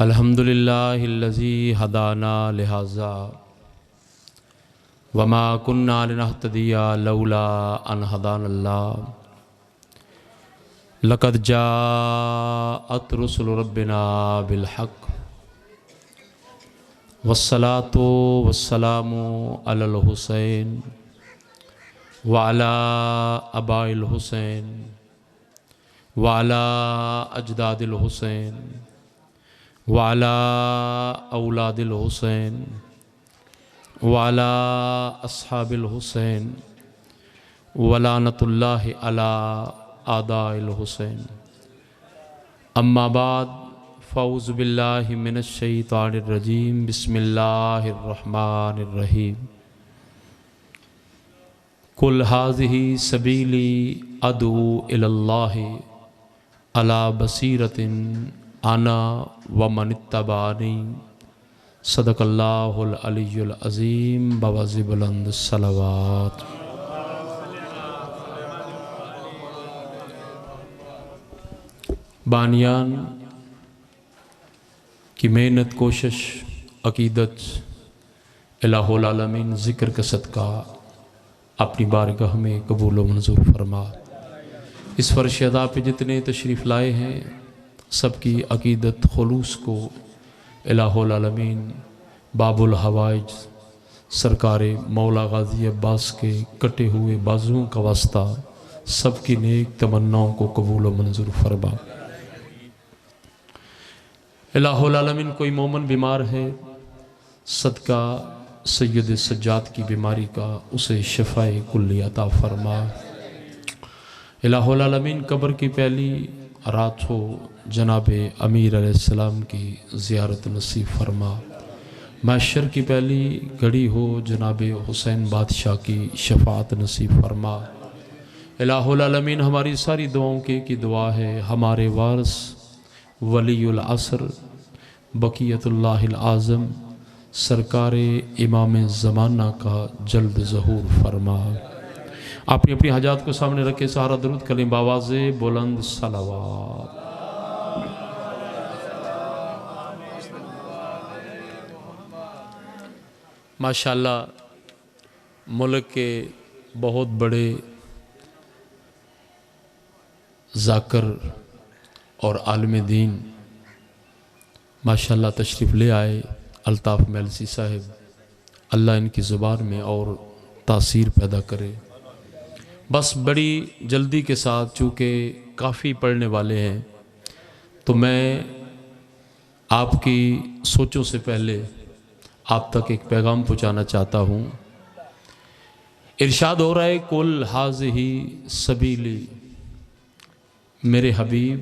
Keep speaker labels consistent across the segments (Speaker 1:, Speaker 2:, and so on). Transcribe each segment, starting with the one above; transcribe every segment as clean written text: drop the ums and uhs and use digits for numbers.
Speaker 1: अल्हम्दुलिल्लाहिल्लज़ी हदाना लिहाज़ा वमा कुन्ना लिनहतदिया लौला अन हदानल्लाह लक़द जाअत रुसुलु रब्बिना बिलहक़ वस्सलातु वस्सलामु अलल हुसैन व अला अबाइल हुसैन व अला अजदादिल हुसैन वाला औलादिल हुसैन वाला अस्हाबिल हुसैन वलानतुल्लाहि अला आदाइल हुसैन अम्मा बाद फ़ौज़ु बिल्लाहि मिनश शैतानिर रजीम बिस्मिल्लाहिर रहमानिर रहीम कुल हाज़िही सबीली अदू इलल्लाहि अला बसीरतिन आना व मनित्तबानी सदक़ल्लाहुल अलियुल अज़ीम बवज़ि बुलंद सलवात। बानियान की मेहनत कोशिश अक़ीदत इलाहुल आलमीन ज़िक्र का सदका अपनी बारगाह में कबूल व मंजूर फरमा। इस फ़र्श अदा पे जितने तशरीफ़ लाए हैं सबकी अक़ीदत खुलूस को इलाहुल आलमीन बाबुल हवाइज सरकार मौला गाज़ी अब्बास के कटे हुए बाजुओं का वास्ता सबकी नेक तमन्नाओं को कबूल व मंजूर फरमा। इलाहुल आलमीन कोई मोमन बीमार है सदका सैयद सज्जाद की बीमारी का उसे शफ़ाए कुल्ली अता फरमा। इलाहुल आलमीन कब्र की पहली रात हो जनाब अमीर अलैहिस्सलाम की ज़ियारत नसीब फरमा। महशर की पहली घड़ी हो जनाब हुसैन बादशाह की शफ़ाअत नसीब फरमा। इलाहुल आलमीन हमारी सारी दुआओं की दुआ है हमारे वारिस वलीउल असर बक़ियतुल्लाहिल आज़म सरकार इमाम ज़माना का जल्द ज़हूर फरमा। अपनी अपनी हाजात को सामने रखे सहारा दरूद कलें बावाज़े बुलंद सलावात। माशाअल्लाह मुल्क के बहुत बड़े ज़ाकर और आलिम दीन माशाअल्लाह तशरीफ़ ले आए। अल्ताफ़ मेलसी साहिब अल्लाह इनकी ज़ुबान में और तासीर पैदा करे। बस बड़ी जल्दी के साथ चूँकि काफ़ी पढ़ने वाले हैं तो मैं आपकी सोचों से पहले आप तक एक पैगाम पहुँचाना चाहता हूँ। इरशाद हो रहा है कुल हाज़िही सबीली, मेरे हबीब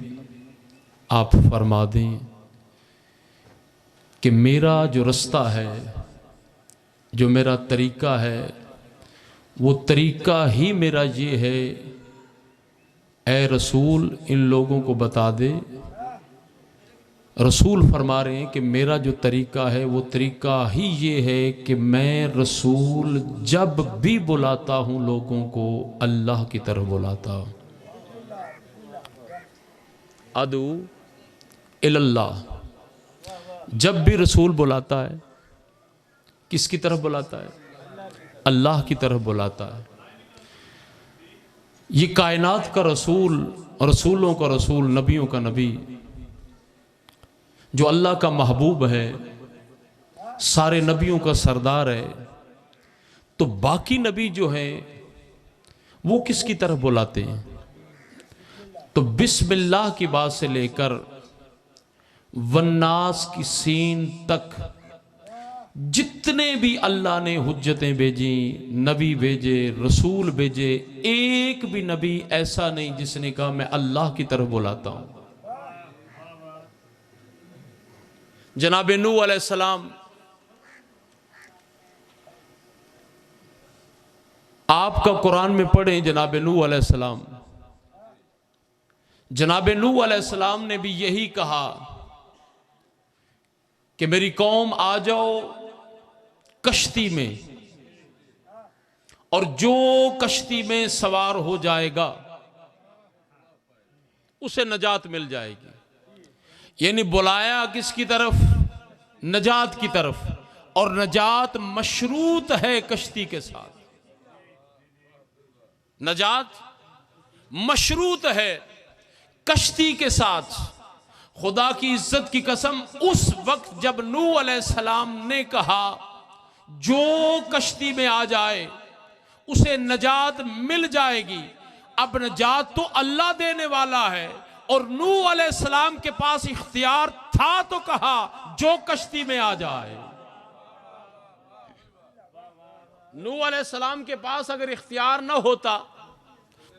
Speaker 1: आप फरमा दें कि मेरा जो रास्ता है जो मेरा तरीक़ा है वो तरीक़ा ही मेरा ये है। ए रसूल इन लोगों को बता दे। रसूल फरमा रहे हैं कि मेरा जो तरीक़ा है वो तरीक़ा ही ये है कि मैं रसूल जब भी बुलाता हूँ लोगों को अल्लाह की तरफ बुलाता हूँ। अदू इल्लल्लाह, जब भी रसूल बुलाता है किसकी तरफ बुलाता है? अल्लाह की तरफ बुलाता है। ये कायनात का रसूल, रसूलों का रसूल, नबियों का नबी, जो अल्लाह का महबूब है, सारे नबियों का सरदार है, तो बाकी नबी जो हैं वो किसकी तरफ बुलाते हैं? तो बिस्मिल्लाह की बात से लेकर वन्नास की सीन तक जितने भी अल्लाह ने हुज्जतें भेजी, नबी भेजे, रसूल भेजे, एक भी नबी ऐसा नहीं जिसने कहा मैं अल्लाह की तरफ बुलाता हूं। जनाब नूह अलैहिस्सलाम आपका कुरान में पढ़ें। जनाब नूह अलैहिस्सलाम, जनाब नूह अलैहिस्सलाम ने भी यही कहा कि मेरी कौम आ जाओ कश्ती में, और जो कश्ती में सवार हो जाएगा उसे नजात मिल जाएगी। यानी बुलाया किसकी तरफ? नजात की तरफ। और नजात मशरूत है कश्ती के साथ। नजात मशरूत है कश्ती के साथ। खुदा की इज्जत की कसम, उस वक्त जब नूह अलैहिस्सलाम ने कहा जो कश्ती में आ जाए उसे नजात मिल जाएगी। अब नजात तो अल्लाह देने वाला है और नूह अलैहिस्सलाम के पास इख्तियार था तो कहा जो कश्ती में आ जाए। नूह अलैहिस्सलाम के पास अगर इख्तियार न होता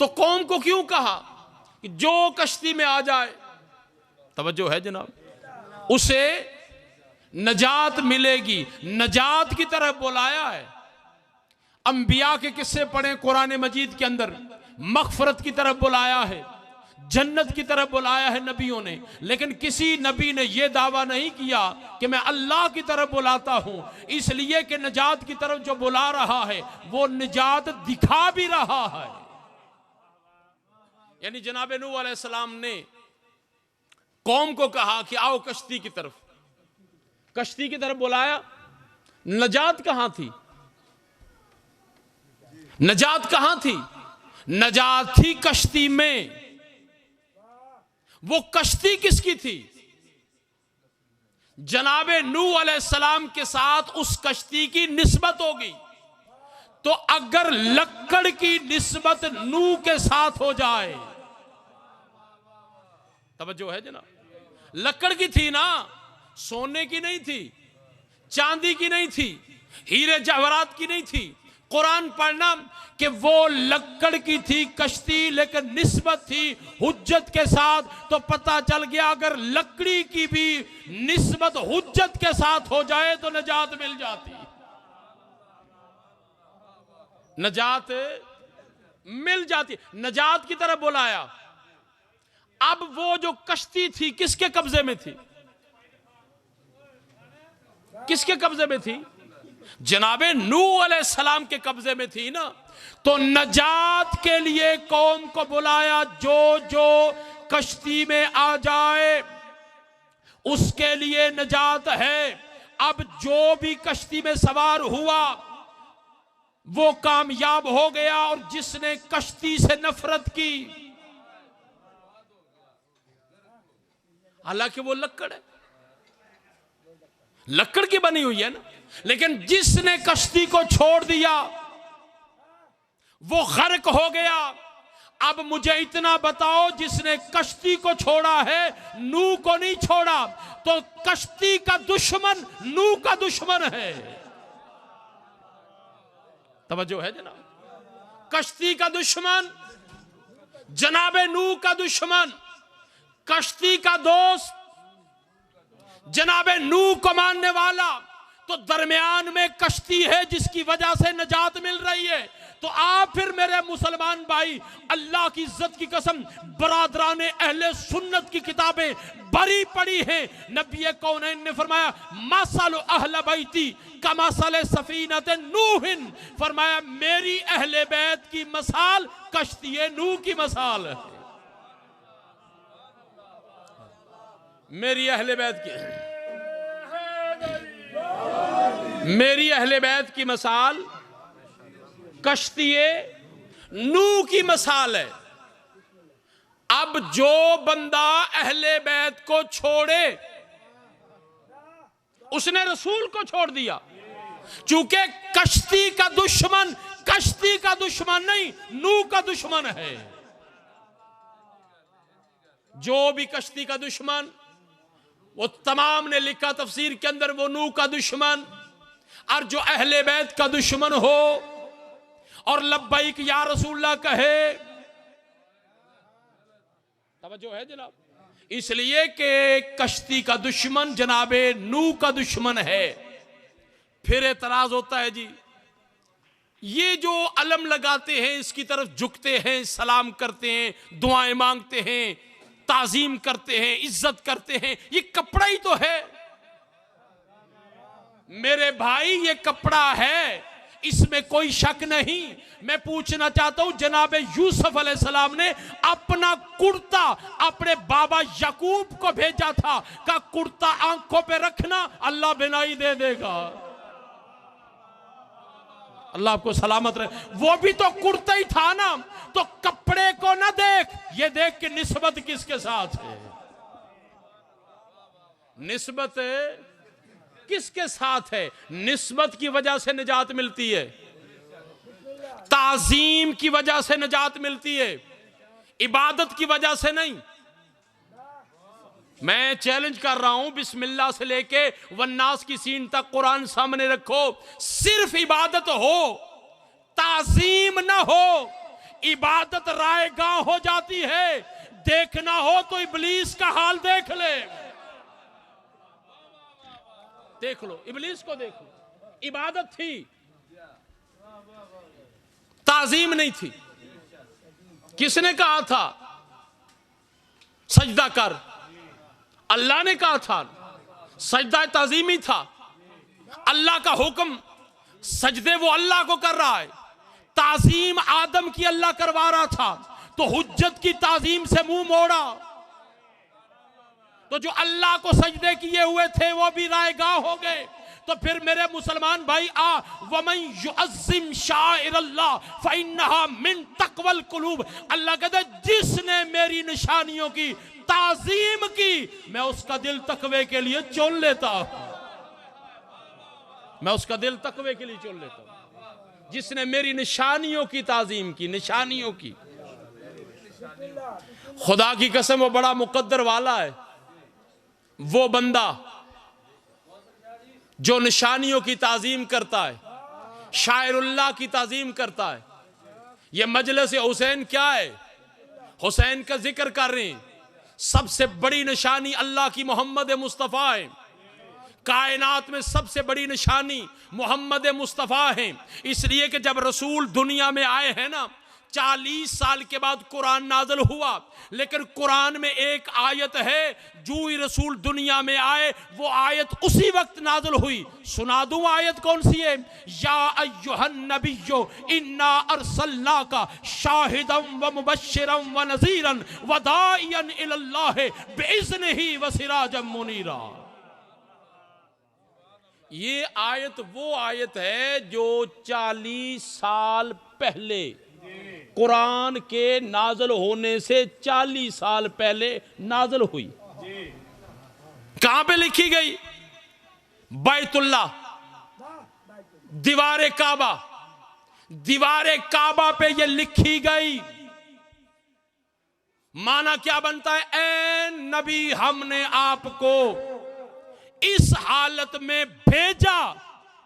Speaker 1: तो कौम को क्यों कहा कि जो कश्ती में आ जाए? तवज्जो है जनाब, उसे नजात मिलेगी। नजात की तरफ बुलाया है। अंबिया के किस्से पढ़े कुरान मजीद के अंदर, मगफरत की तरफ बुलाया है, जन्नत की तरफ बुलाया है नबियों ने। लेकिन किसी नबी ने यह दावा नहीं किया कि मैं अल्लाह की तरफ बुलाता हूं, इसलिए कि नजात की तरफ जो बुला रहा है वो निजात दिखा भी रहा है। यानी जनाब नूह अलैहिस्सलाम ने कौम को कहा कि आओ कश्ती की तरफ, कश्ती की तरफ बुलाया। नजात कहां थी? नजात कहां थी? नजात थी कश्ती में। वो कश्ती किसकी थी? जनाबे नूह अलैहिस्सलाम के साथ उस कश्ती की निस्बत होगी। तो अगर लक्कड़ की निस्बत नूह के साथ हो जाए, तवज्जो है जनाब, लक्कड़ की थी ना, सोने की नहीं थी, चांदी की नहीं थी, हीरे जवाहरात की नहीं थी। कुरान पढ़ना कि वो लक्कड़ की थी कश्ती, लेकिन निस्बत थी हुज्जत के साथ। तो पता चल गया अगर लकड़ी की भी निस्बत हुज्जत के साथ हो जाए तो नजात मिल जाती, नजात मिल जाती। नजात की तरफ बुलाया। अब वो जो कश्ती थी किसके कब्जे में थी? किसके कब्जे में थी? जनाबे नूह अलैहिस्सलाम के कब्जे में थी ना। तो नजात के लिए कौम को बुलाया, जो जो कश्ती में आ जाए उसके लिए नजात है। अब जो भी कश्ती में सवार हुआ वो कामयाब हो गया, और जिसने कश्ती से नफरत की, हालांकि वो लक्कड़ है, लक्कड़ की बनी हुई है ना, लेकिन जिसने कश्ती को छोड़ दिया वो गर्क हो गया। अब मुझे इतना बताओ, जिसने कश्ती को छोड़ा है, नूह को नहीं छोड़ा, तो कश्ती का दुश्मन नूह का दुश्मन है। तवज्जो है जनाब, कश्ती का दुश्मन जनाबे नूह का दुश्मन, कश्ती का दोस्त जनाबे नूह को मानने वाला। तो दरमियान में कश्ती है जिसकी वजह से नजात मिल रही है। तो आप फिर मेरे मुसलमान भाई, अल्लाह की इज्जत की कसम, बरादरान अहले सुन्नत की किताबें बड़ी पड़ी हैं। नबी कौनैन ने फरमाया मसल अहले बैती कमसल सफीनत नूहिन, फरमाया मेरी अहले बैत की मसाल कश्ती नूह की मसाल है। मेरी अहले बैत की, मेरी अहले बैत की मसाल कश्ती नूह की मसाल है। अब जो बंदा अहले बैत को छोड़े, उसने रसूल को छोड़ दिया। चूंकि कश्ती का दुश्मन कश्ती का दुश्मन नहीं, नूह का दुश्मन है। जो भी कश्ती का दुश्मन, वो तमाम ने लिखा तफसीर के अंदर, वो नूह का दुश्मन। और जो अहले बैत का दुश्मन हो और लब्बैक या रसूलल्लाह कहे, तवज्जो है जनाब, इसलिए कि कश्ती का दुश्मन जनाबे नूह का दुश्मन है। फिर एतराज होता है जी, ये जो अलम लगाते हैं इसकी तरफ झुकते हैं, सलाम करते हैं, दुआएं मांगते हैं, ताजीम करते हैं, इज्जत करते हैं, ये कपड़ा ही तो है मेरे भाई, ये कपड़ा है। इसमें कोई शक नहीं। मैं पूछना चाहता हूं, जनाब यूसुफ अलैहिस्सलाम ने अपना कुर्ता अपने बाबा याकूब को भेजा था, का कुर्ता आंखों पे रखना, अल्लाह बिनाई दे देगा। अल्लाह आपको सलामत रहे। वो भी तो कुर्ता ही था ना, तो कपड़े को ना देख, ये देख कि निस्बत किसके साथ है, निस्बत किसके साथ है। निस्बत की वजह से निजात मिलती है, ताजीम की वजह से निजात मिलती है, इबादत की वजह से नहीं। मैं चैलेंज कर रहा हूं, बिस्मिल्लाह से लेके वन्नास की सीन तक कुरान सामने रखो, सिर्फ इबादत हो, ताजीम ना हो, इबादत रायगाह हो जाती है। देखना हो तो इब्लीस का हाल देख ले, देख लो, इब्लीस को देख लो। इबादत थी, ताजीम नहीं थी। किसने कहा था सजदा कर? अल्लाह ने कहा था। सजदा ताजीमी था, अल्लाह का हुक्म, सजदे वो अल्लाह को कर रहा है, ताजीम आदम की अल्लाह करवा रहा था, तो हुज्जत की ताजीम से मुंह मोड़ा, तो जो अल्लाह को सजदे किए हुए थे वो भी रायगाह हो गए। तो फिर मेरे मुसलमान भाई, वमन युअज़्ज़िम शाइरल्लाह फइन्नहा मिन तक़वल कुलूब, अल्लाह कहता है जिसने मेरी निशानियों की ताजीम की, मैं उसका दिल तकवे के लिए चुन लेता हूं, मैं उसका दिल तकवे के लिए चुन लेता हूं। जिसने मेरी निशानियों की ताजीम की, निशानियों की, खुदा की कसम वो बड़ा मुकद्दर वाला है। वो बंदा जो निशानियों की ताजीम करता है, शायरुल्लाह की ताजीम करता है। ये मजलिस हुसैन क्या है? हुसैन का जिक्र कर रहे हैं। सबसे बड़ी निशानी अल्लाह की मोहम्मद मुस्तफ़ा है। कायनात में सबसे बड़ी निशानी मोहम्मद मुस्तफ़ा है। इसलिए कि जब रसूल दुनिया में आए हैं ना, 40 साल के बाद कुरान नाज़िल हुआ, लेकिन कुरान में एक आयत है, जो ही रसूल दुनिया में आए वो आयत उसी वक्त नाज़िल हुई। सुना दूं आयत कौन सी है? या अय्युहन नबिय्यो इन्ना अर्सलनाका शाहिदम व मुबश्शिरम व नज़ीरन व दाइयन इलल्लाह बिइज़्निही व सिराजम मुनीरा। ये आयत वो आयत है जो 40 साल पहले, कुरान के नाज़िल होने से 40 साल पहले नाज़िल हुई। कहां पे लिखी गई? बैतुल्ला, दीवारे काबा, दीवारे काबा पे ये लिखी गई। माना क्या बनता है? ऐ नबी, हमने आपको इस हालत में भेजा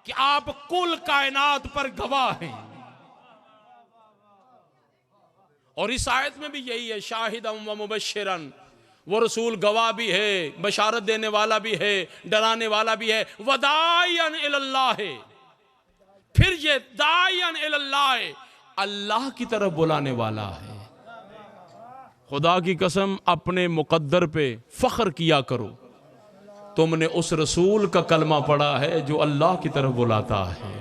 Speaker 1: कि आप कुल कायनात पर गवाह हैं। और इस आयत में भी यही है, शाहिदम व मुबश्शिरन, वो रसूल गवाह भी है, बशारत देने वाला भी है, डराने वाला भी है। व दाइयन इलल्लाह, फिर ये दाइयन इलल्लाह, अल्लाह की तरफ बुलाने वाला है। खुदा की कसम, अपने मुकद्दर पे फख्र किया करो, तुमने उस रसूल का कलमा पढ़ा है जो अल्लाह की तरफ बुलाता है,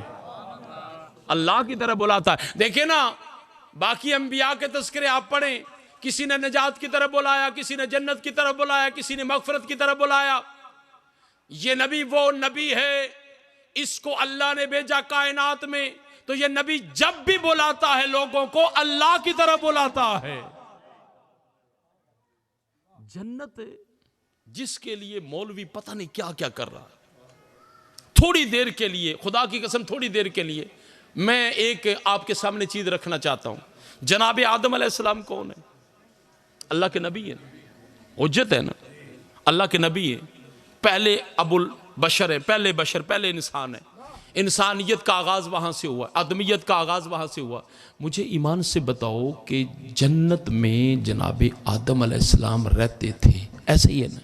Speaker 1: अल्लाह की तरफ बुलाता है। देखिए ना, बाकी अंबिया के तस्करे आप पढ़ें, किसी ने निजात की तरफ बुलाया, किसी ने जन्नत की तरफ बुलाया, किसी ने मगफरत की तरफ बुलाया। ये नबी वो नबी है, इसको अल्लाह ने भेजा कायनात में, तो ये नबी जब भी बुलाता है लोगों को अल्लाह की तरफ बुलाता है। जन्नत जिसके लिए मौलवी पता नहीं क्या क्या कर रहा है, थोड़ी देर के लिए, खुदा की कसम थोड़ी देर के लिए मैं एक आपके सामने चीज रखना चाहता हूं। जनाब आदम अलैहिस्सलाम कौन है? अल्लाह के नबी है, हुज्जत है ना, अल्लाह के नबी है, पहले अबुल बशर है, पहले बशर, पहले इंसान है। इंसानियत का आगाज वहां से हुआ, आदमियत का आगाज वहां से हुआ। मुझे ईमान से बताओ कि जन्नत में जनाब आदम अलैहिस्सलाम रहते थे, ऐसे ही है ना?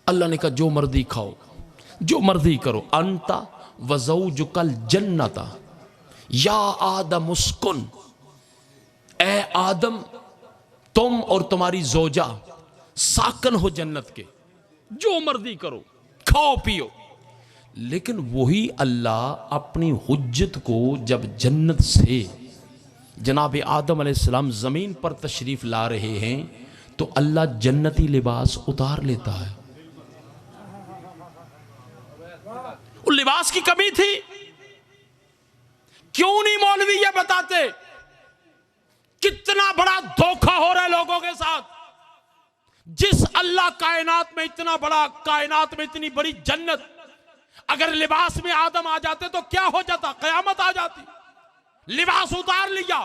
Speaker 1: अल्लाह ने कहा जो मर्जी खाओ, जो मर्जी करो, अंता वज़ौजुकल जन्नता या आदम उस्कुन, ए आदम तुम और तुम्हारी जोजा साकन हो जन्नत के, जो मर्जी करो, खाओ पियो। लेकिन वही अल्लाह अपनी हुज्जत को जब जन्नत से जनाब आदम अलैहिस्सलाम ज़मीन पर तशरीफ़ ला रहे हैं तो अल्लाह जन्नती लिबास उतार लेता है। उस लिबास की कमी थी, क्यों नहीं मौलवी ये बताते? कितना बड़ा धोखा हो रहा है लोगों के साथ। जिस अल्लाह कायनात में इतना बड़ा, कायनात में इतनी बड़ी जन्नत, अगर लिबास में आदम आ जाते तो क्या हो जाता? कयामत आ जाती। लिबास उतार लिया,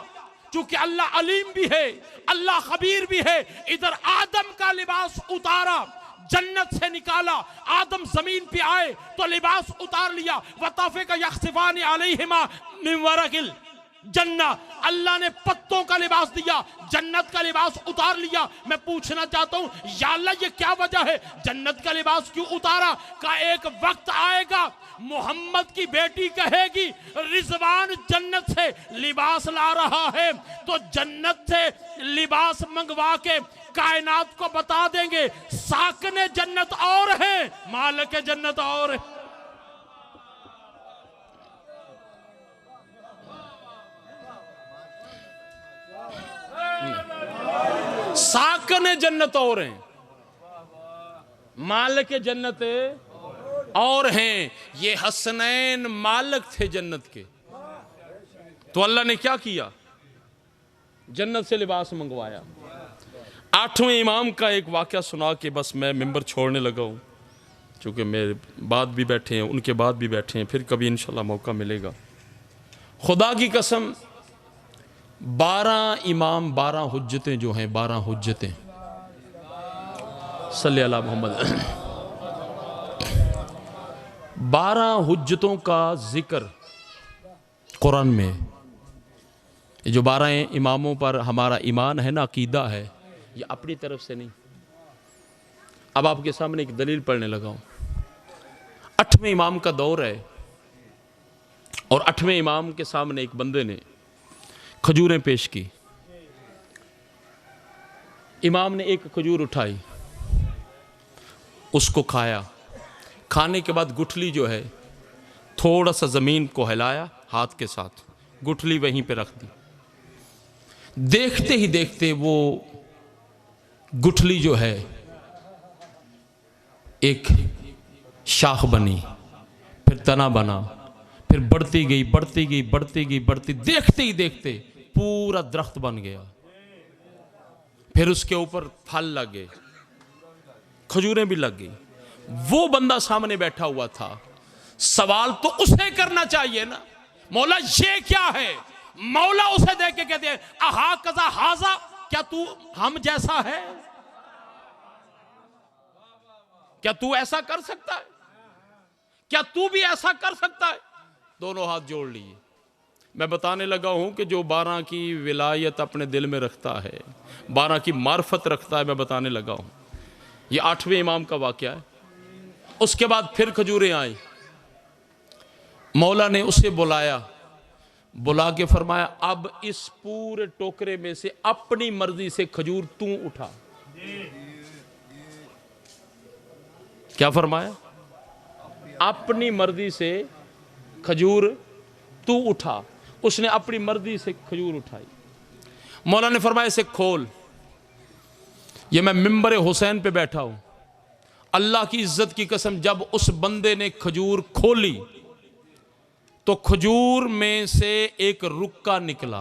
Speaker 1: क्योंकि अल्लाह अलीम भी है, अल्लाह खबीर भी है। इधर आदम का लिबास उतारा, जन्नत से निकाला, आदम जमीन पे आए तो लिबास उतार लिया। वताफे का यख्सिफानी अलैहिमा मिन वरकिल जन्ना, अल्लाह ने पत्तों का लिबास दिया, जन्नत का लिबास उतार लिया। मैं पूछना चाहता हूं, या अल्लाह ये क्या वजह है, जन्नत का लिबास क्यों उतारा? का एक वक्त आएगा मोहम्मद की बेटी कहेगी रिजवान जन्नत से लिबास ला रहा है, तो जन्नत से लिबास मंगवा के कायनात को बता देंगे साकने जन्नत और है, मालिक जन्नत और है। साकने जन्नत और हैं, मालिक जन्नत और हैं। ये हसनैन मालिक थे जन्नत के, तो अल्लाह ने क्या किया? जन्नत से लिबास मंगवाया। 8वें इमाम का एक वाक़या सुना के बस मैं मिंबर छोड़ने लगा हूँ, क्योंकि मेरे बाद भी बैठे हैं, उनके बाद भी बैठे हैं, फिर कभी इंशाल्लाह मौका मिलेगा। खुदा की कसम, 12 इमाम, 12 हुज्जतें जो हैं, 12 हुज्जतें, सल्ले अला मोहम्मद, 12 हुज्जतों का जिक्र कुरान में। ये जो 12 इमामों पर हमारा ईमान है ना, अकीदा है, ये अपनी तरफ से नहीं। अब आपके सामने एक दलील पढ़ने लगा हूं। 8वें इमाम का दौर है और 8वें इमाम के सामने एक बंदे ने खजूरें पेश की। इमाम ने एक खजूर उठाई, उसको खाया। खाने के बाद गुठली जो है थोड़ा सा ज़मीन को हिलाया हाथ के साथ, गुठली वहीं पे रख दी। देखते ही देखते वो गुठली जो है एक शाख बनी, फिर तना बना, फिर बढ़ती गई, बढ़ती गई, बढ़ती गई, बढ़ती, देखते ही देखते पूरा दरख्त बन गया। फिर उसके ऊपर फल लग गए, खजूरें भी लग गई। वो बंदा सामने बैठा हुआ था, सवाल तो उसे करना चाहिए ना, मौला ये क्या है? मौला उसे देख के कहते हैं आहा कजा हाजा, क्या तू हम जैसा है? क्या तू ऐसा कर सकता है? क्या तू भी ऐसा कर सकता है? दोनों हाथ जोड़ लिए। मैं बताने लगा हूं कि जो 12 की विलायत अपने दिल में रखता है, 12 की मार्फत रखता है, मैं बताने लगा हूं। ये 8वें इमाम का वाकया है। उसके बाद फिर खजूरें आई। मौला ने उसे बुलाया, बुला के फरमाया अब इस पूरे टोकरे में से अपनी मर्जी से खजूर तू उठा। क्या फरमाया? अपनी मर्जी से खजूर तू उठा। उसने अपनी मर्जी से खजूर उठाई। मौला ने फरमाया इसे खोल। ये मैं मिंबर हुसैन पे बैठा हूं, अल्लाह की इज्जत की कसम, जब उस बंदे ने खजूर खोली तो खजूर में से एक रुक्का निकला।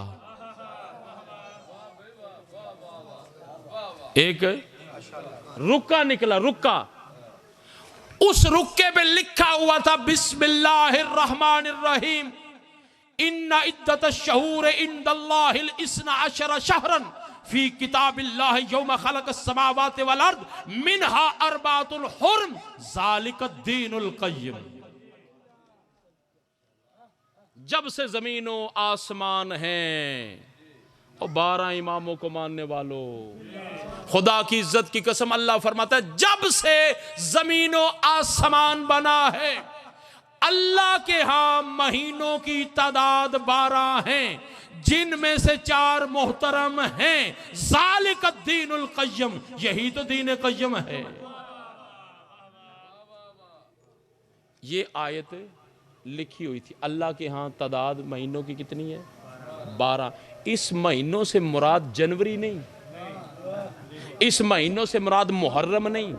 Speaker 1: एक रुक्का निकला, रुक्का। उस रुक्के पे लिखा हुआ था बिस्मिल्लाहिर्रहमानिर्रहीम, इन्ना इद्दतश्शहूर इंदल्लाहिल इस्ना अशरा शहरन फी किताबिल्लाह यौम खलक़स समावाति वल अर्द मिनहा अर्बातुल हुर्म ज़ालिकद्दीनुल क़य्यिम। जब से जमीनों आसमान हैं और 12 इमामों को मानने वालों, खुदा की इज्जत की कसम, अल्लाह फरमाता है जब से जमीनों आसमान बना है, अल्लाह के यहां महीनों की तादाद 12 हैं, जिनमें से 4 मोहतरम हैं। ज़ालिकद्दीनुल क़य्यिम, यही तो दीन क़य्यिम है। ये आयत लिखी हुई थी। अल्लाह के यहाँ तादाद महीनों की कितनी है? 12। इस महीनों से मुराद जनवरी नहीं, इस महीनों से मुराद मुहर्रम नहीं,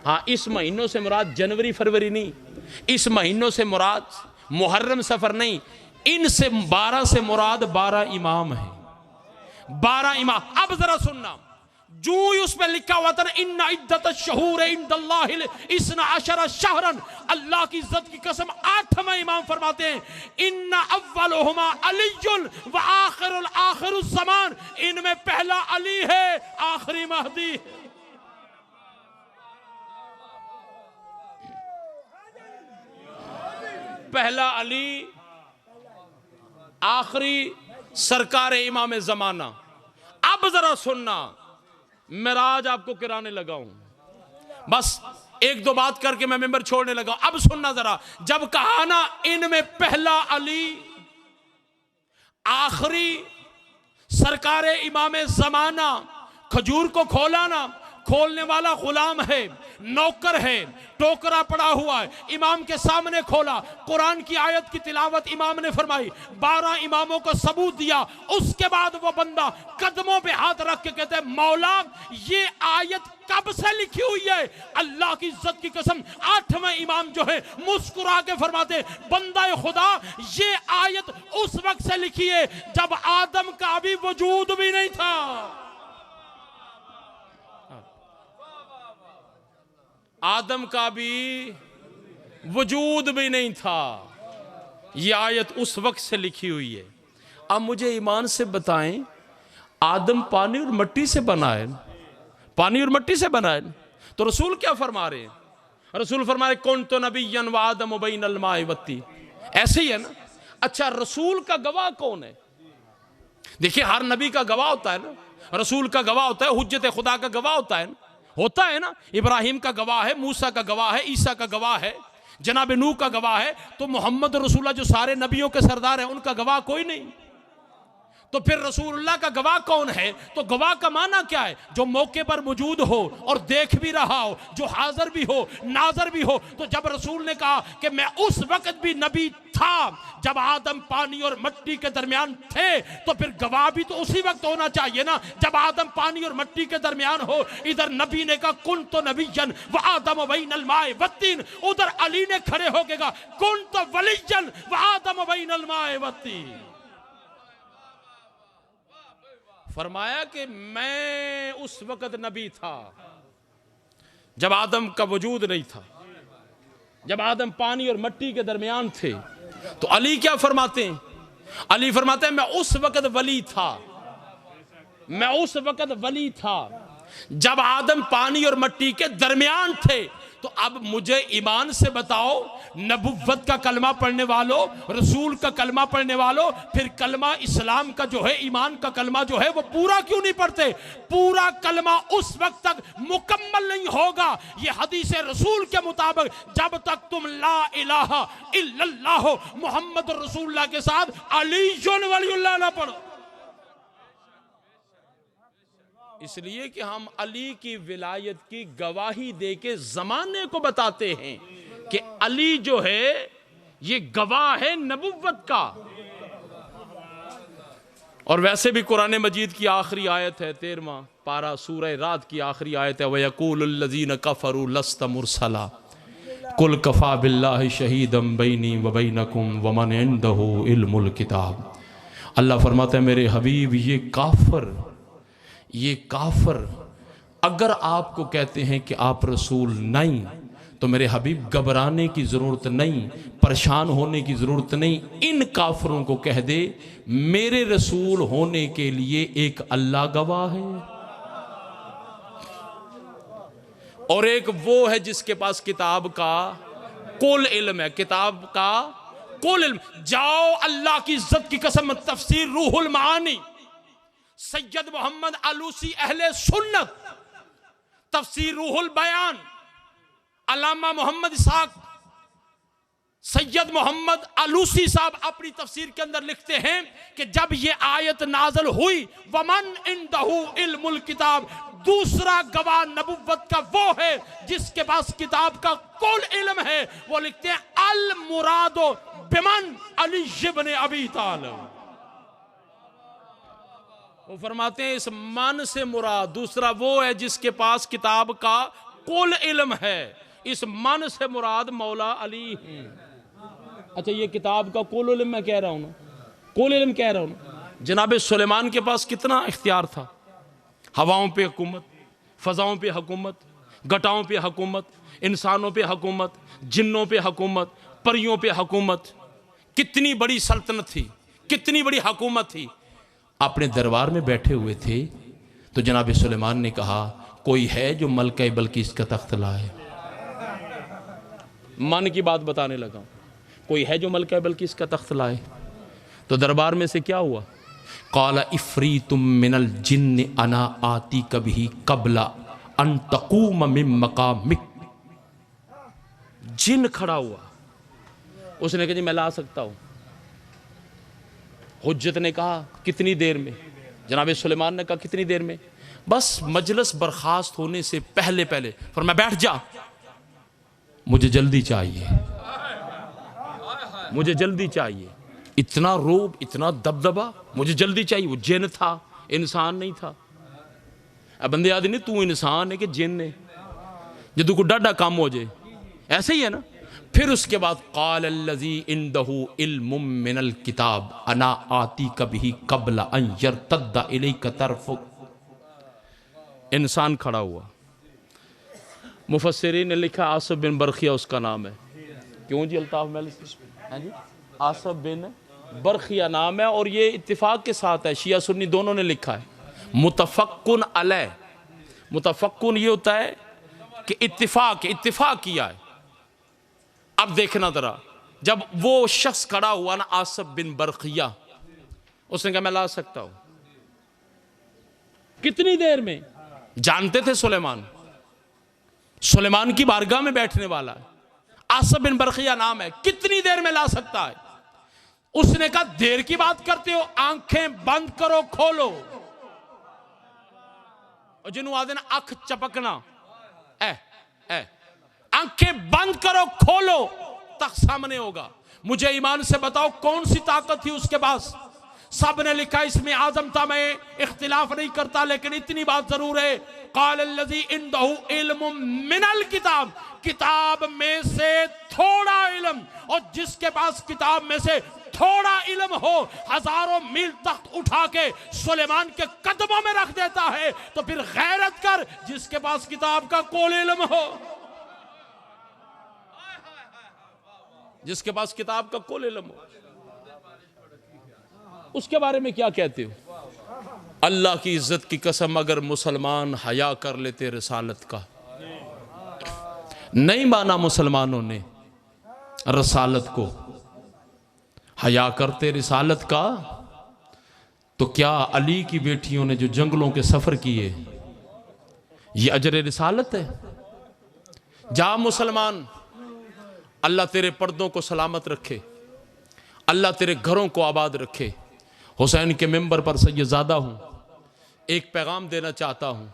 Speaker 1: हाँ इस महीनों से मुराद जनवरी फरवरी नहीं, इस महीनों से मुराद मुहर्रम सफर नहीं, इनसे 12 से मुराद 12 इमाम है। 12 इमाम। अब जरा सुनना, जो उस पर लिखा हुआ था ना, इन्ना इद्दत शहूर इंदल्लाहिल इस्ना अशरा शहरन, अल्लाह की इज्जत की कसम 8वां इमाम फरमाते हैं, इन्ना अव्वलुहुमा अलीयुन व आखिरुल आखिरुज ज़मान, इनमें पहला अली है, आखिरी महदी। पहला अली, आखिरी सरकार इमाम जमाना। अब जरा सुनना, मेराज आपको किराने लगा हूं, बस एक दो बात करके मैं मेंबर छोड़ने लगा। अब सुनना जरा, जब कहा ना इनमें पहला अली, आखिरी सरकार इमाम जमाना, खजूर को खोला ना, खोलने वाला गुलाम है, नौकर है, टोकरा पड़ा हुआ है, इमाम के सामने खोला, कुरान की आयत की तिलावत इमाम ने फरमाई, 12 इमामों को सबूत दिया। उसके बाद वो बंदा कदमों पे हाथ रख के कहते हैं, मौला ये आयत कब से लिखी हुई है? अल्लाह की इज्जत की कसम 8वें इमाम जो है मुस्कुरा के फरमाते, बंदा खुदा ये आयत उस वक्त से लिखी है जब आदम का अभी वजूद भी नहीं था। आदम का भी वजूद भी नहीं था, यह आयत उस वक्त से लिखी हुई है। अब मुझे ईमान से बताएं, आदम पानी और मिट्टी से बना है, पानी और मिट्टी से बना है, तो रसूल क्या फरमा रहे हैं? रसूल फरमा रहे कौन तो नबिय्यन व आदम बैनल माए वत्ती, ऐसे ही है ना। अच्छा, रसूल का गवाह कौन है? देखिए हर नबी का गवाह होता है ना, रसूल का गवाह होता है, हुज्जत खुदा का गवाह होता है ना। इब्राहिम का गवाह है, मूसा का गवाह है, ईसा का गवाह है, जनाब नूह का गवाह है, तो मोहम्मद रसूलुल्लाह जो सारे नबियों के सरदार हैं उनका गवाह कोई नहीं। तो फिर रसूलुल्लाह का गवाह कौन है? तो गवाह का माना क्या है? जो मौके पर मौजूद हो और देख भी रहा हो, जो हाजिर भी हो, नाजर भी हो। तो जब रसूल ने कहा कि मैं उस वक्त भी नबी था जब आदम पानी और मिट्टी के दरमियान थे, तो फिर गवाह भी तो उसी वक्त होना चाहिए ना, जब आदम पानी और मिट्टी के दरमियान हो। इधर नबी ने कहा कुन तो नबिय्यन व आदम बैनल माए वत्तीन, उधर अली ने खड़े होके कहा कुन तो वलिय्यन व आदम बैनल माए वत्तीन। फरमाया कि मैं उस वक्त नबी था जब आदम का वजूद नहीं था, जब आदम पानी और मिट्टी के दरमियान थे। तो अली क्या फरमाते हैं? अली फरमाते हैं मैं उस वक्त वली था, मैं उस वक्त वली था जब आदम पानी और मिट्टी के दरमियान थे। तो अब मुझे ईमान से बताओ, नबुव्वत का कलमा पढ़ने वालों, रसूल का कलमा पढ़ने वालों, फिर कलमा इस्लाम का जो है, ईमान का कलमा जो है, वो पूरा क्यों नहीं पढ़ते? पूरा कलमा उस वक्त तक मुकम्मल नहीं होगा, ये हदीस रसूल के मुताबिक, जब तक तुम ला इलाहा इल्लल्लाह मुहम्मद रसूलुल्लाह के साथ अलीयुन वलीउल्लाह ना पढ़ो। इसलिए कि हम अली की विलायत की गवाही दे के जमाने को बताते हैं कि अली जो है ये गवाह है नबुव्वत का। और वैसे भी कुरान मजीद की आखिरी आयत है, 13वां पारा सूरह रात की आखिरी आयत है, वयक़ूलुल्लज़ीन कफ़रू लस्त मुरसला कुल कफ़ा बिल्लाहि शहीदम बैनी व बैनकुम व मन इंदहु इल्मुल किताब। अल्लाह फरमाता है मेरे हबीब, ये काफर अगर आपको कहते हैं कि आप रसूल नहीं, तो मेरे हबीब घबराने की ज़रूरत नहीं, परेशान होने की ज़रूरत नहीं। इन काफरों को कह दे मेरे रसूल होने के लिए एक अल्लाह गवाह है और एक वो है जिसके पास किताब का कुल इल्म है, किताब का कुल इल्म। जाओ अल्लाह की इज्जत की कसम, तफसीर रूहुल मानी सैयद मोहम्मद आलूसी अहले सुन्नत, तफसीर रूहुल बयान अल्लामा मोहम्मद इसाक सैयद मोहम्मद अलूसी साहब अपनी तफसीर के अंदर लिखते हैं कि जब ये आयत नाज़िल हुई, वमन इंदहु इल्मुल किताब, दूसरा गवाह नबुव्वत का वो है जिसके पास किताब का कुल इल्म है। वो लिखते हैं अल मुरादो बिमन अली इब्न अबी तालिब। वो फरमाते हैं इस मन से मुराद दूसरा वो है जिसके पास किताब का कुल इल्म है। इस मन से मुराद मौला अली है। अच्छा, ये किताब का कुल इल्म मैं कह रहा हूं ना, कुल इल्म कह रहा हूं ना। जनाब सुलेमान के पास कितना इख्तियार था, हवाओं पे हुकूमत, फ़ज़ाओं पे हुकूमत, घटाओं पे हुकूमत, इंसानों पे हुकूमत, जिन्नों पे हुकूमत, परियों पे हुकूमत। कितनी बड़ी सल्तनत थी, कितनी बड़ी हुकूमत थी। अपने दरबार में बैठे हुए थे तो जनाब सुलेमान ने कहा कोई है जो मलका बल्कीस का तख्त लाए। मन की बात बताने लगा, कोई है जो मलका बल्कीस का तख्त लाए। तो दरबार में से क्या हुआ, काला इफ़रीतुम मिनल जिन्न अना आती कभी कबला अन तक़ूम मिन मक़ामिक। जिन खड़ा हुआ, उसने कहा जी मैं ला सकता हूँ। हुज्जत ने कहा कितनी देर में? जनाब सुलेमान ने कहा कितनी देर में? बस मजलिस बर्खास्त होने से पहले पहले। फरमाया बैठ जा, मुझे जल्दी चाहिए, मुझे जल्दी चाहिए। इतना रोब, इतना दबदबा, मुझे जल्दी चाहिए। वो जिन था, इंसान नहीं था। अब बंदे आदि नहीं, तू इंसान है कि जिन है, जो तू को डाडा काम हो जाए, ऐसे ही है ना। फिर उसके बाद क़ाल अल्लज़ी इंदहु इल्मुम मिनल किताब अना आती कभी कबला अन यरतद्दा इलैका तरफुक। इंसान खड़ा हुआ। मुफस्सिरीन ने लिखा आसिफ बिन बरखिया उसका नाम है। क्यों जी अल्ताफ महल है जी, आसिफ बिन बरखिया नाम है। और ये इत्तिफाक के साथ है, शिया सुन्नी दोनों ने लिखा है। मुतफक्कुन अलैह, मुतफक्कुन ये होता है कि इत्तिफाक किया है। अब देखना जरा, जब वो शख्स खड़ा हुआ ना आसिफ बिन बरखिया, उसने कहा मैं ला सकता हूं। कितनी देर में? जानते थे सुलेमान, सुलेमान की बारगाह में बैठने वाला है, आसिफ बिन बरखिया नाम है, कितनी देर में ला सकता है? उसने कहा देर की बात करते हो, आंखें बंद करो खोलो। और जिन्हों आदे ना अख चपकना, आंखें बंद करो खोलो, तक सामने होगा। मुझे ईमान से बताओ कौन सी ताकत थी उसके पास? सब ने लिखा इसमें आजम था, मैं इख्तिलाफ नहीं करता, लेकिन इतनी बात जरूर है क़ाल अल्लज़ी इंदहु इल्मुम मिनल किताब, किताब में से थोड़ा इल्म। और जिसके पास किताब में से थोड़ा इल्म हो, हजारों मील तख्त उठा के सुलेमान के कदमों में रख देता है। तो फिर गैरत कर जिसके पास किताब का कोई इल्म हो, जिसके पास किताब का कुल इल्म हो, उसके बारे में क्या कहते हो? अल्लाह की इज्जत की कसम, अगर मुसलमान हया कर लेते रिसालत का, नहीं माना मुसलमानों ने रिसालत को, हया करते रिसालत का, तो क्या अली की बेटियों ने जो जंगलों के सफर किए, ये अजर रिसालत है? जा मुसलमान, अल्लाह तेरे पर्दों को सलामत रखे, अल्लाह तेरे घरों को आबाद रखे। हुसैन के मिंबर पर से ये ज़्यादा हूँ, एक पैगाम देना चाहता हूँ,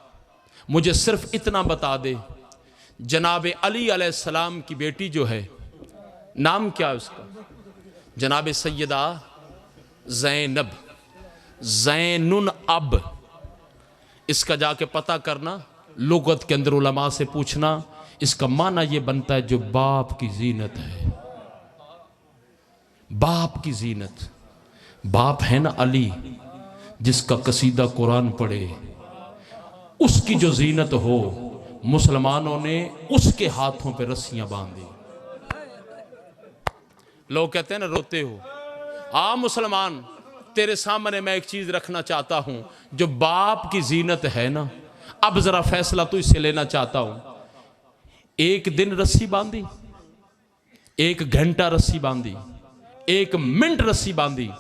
Speaker 1: मुझे सिर्फ इतना बता दे, जनाब अली अलैहिस्सलाम की बेटी जो है, नाम क्या है उसका? जनाब सैयदा ज़ैनब, ज़ैनुन अब। इसका जाके पता करना, लुगत के अंदर उलमा से पूछना, इसका माना ये बनता है जो बाप की जीनत है। बाप की जीनत, बाप है ना अली, जिसका कसीदा कुरान पढ़े, उसकी जो जीनत हो, मुसलमानों ने उसके हाथों पे रस्सियां बांधी। लोग कहते हैं ना रोते हो, मुसलमान तेरे सामने मैं एक चीज रखना चाहता हूं, जो बाप की जीनत है ना, अब जरा फैसला तो इससे लेना चाहता हूं। एक दिन रस्सी बांधी, एक घंटा रस्सी बांधी, एक मिनट रस्सी बांधी,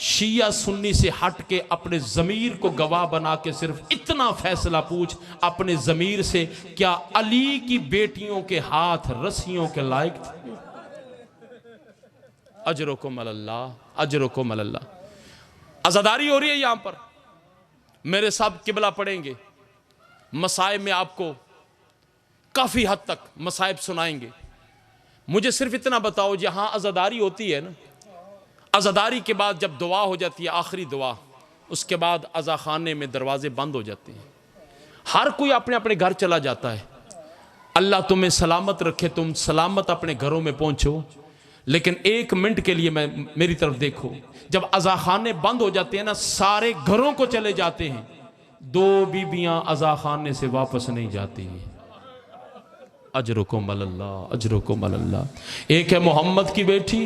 Speaker 1: शिया सुन्नी से हट के अपने जमीर को गवाह बना के सिर्फ इतना फैसला पूछ अपने जमीर से, क्या अली की बेटियों के हाथ रस्सियों के लायक थे? अजरुकुम अल्लाह, अजरुकुम अल्लाह। अज़ादारी हो रही है यहाँ पर, मेरे साहब किबला पढ़ेंगे, मसाइब में आपको काफ़ी हद तक मसाइब सुनाएंगे। मुझे सिर्फ इतना बताओ, जहाँ अज़ादारी होती है ना, अज़ादारी के बाद जब दुआ हो जाती है, आखिरी दुआ, उसके बाद अज़ा खाने में दरवाजे बंद हो जाते हैं, हर कोई अपने अपने घर चला जाता है। अल्लाह तुम्हें सलामत रखे, तुम सलामत अपने घरों में पहुंचो। लेकिन एक मिनट के लिए मेरी तरफ देखो, जब अज़ा खाने बंद हो जाते हैं ना, सारे घरों को चले जाते हैं, दो बीबियां अज़ा खाने से वापस नहीं जाती। अजरुकुम अल्लाह, अजरुकुम अल्लाह। एक है मोहम्मद की बेटी,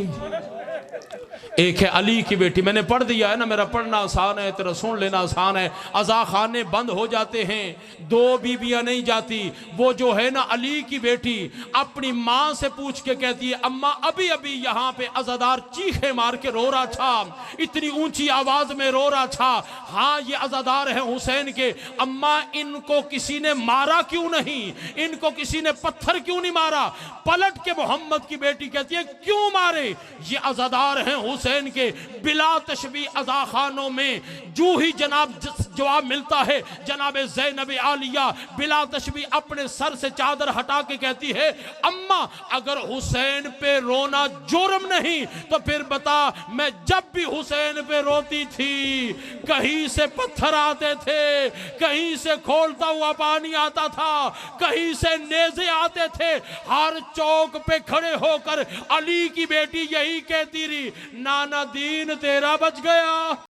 Speaker 1: एक है अली की बेटी। मैंने पढ़ दिया है ना, मेरा पढ़ना आसान है, तेरा सुन लेना आसान है। अज़ा खाने बंद हो जाते हैं, दो बीबियां नहीं जाती। वो जो है ना अली की बेटी, अपनी माँ से पूछ के कहती है, अम्मा अभी अभी यहाँ पे अज़ादार चीखे मार के रो रहा था, इतनी ऊंची आवाज में रो रहा था। हाँ ये अज़ादार है हुसैन के। अम्मा इनको किसी ने मारा क्यों नहीं, इनको किसी ने पत्थर क्यों नहीं मारा? पलट के मोहम्मद की बेटी कहती है, क्यों मारे, ये अज़ादार हैं हुसैन के। बिला तशबी अज़ा खानों में जो ही जवाब मिलता है, जनाब ज़ैनब आलिया बिला तशबी अपने सर से चादर हटा के कहती है, अम्मा अगर हुसैन पे रोना जुर्म नहीं तो फिर बता, मैं जब भी हुसैन पे रोती थी, कहीं से पत्थर आते थे, कहीं से खोलता हुआ पानी आता था, कहीं से नेज़े आते थे, हर चौक पे खड़े होकर अली की बेटी यही कहती रही, नाना दीन तेरा बच गया।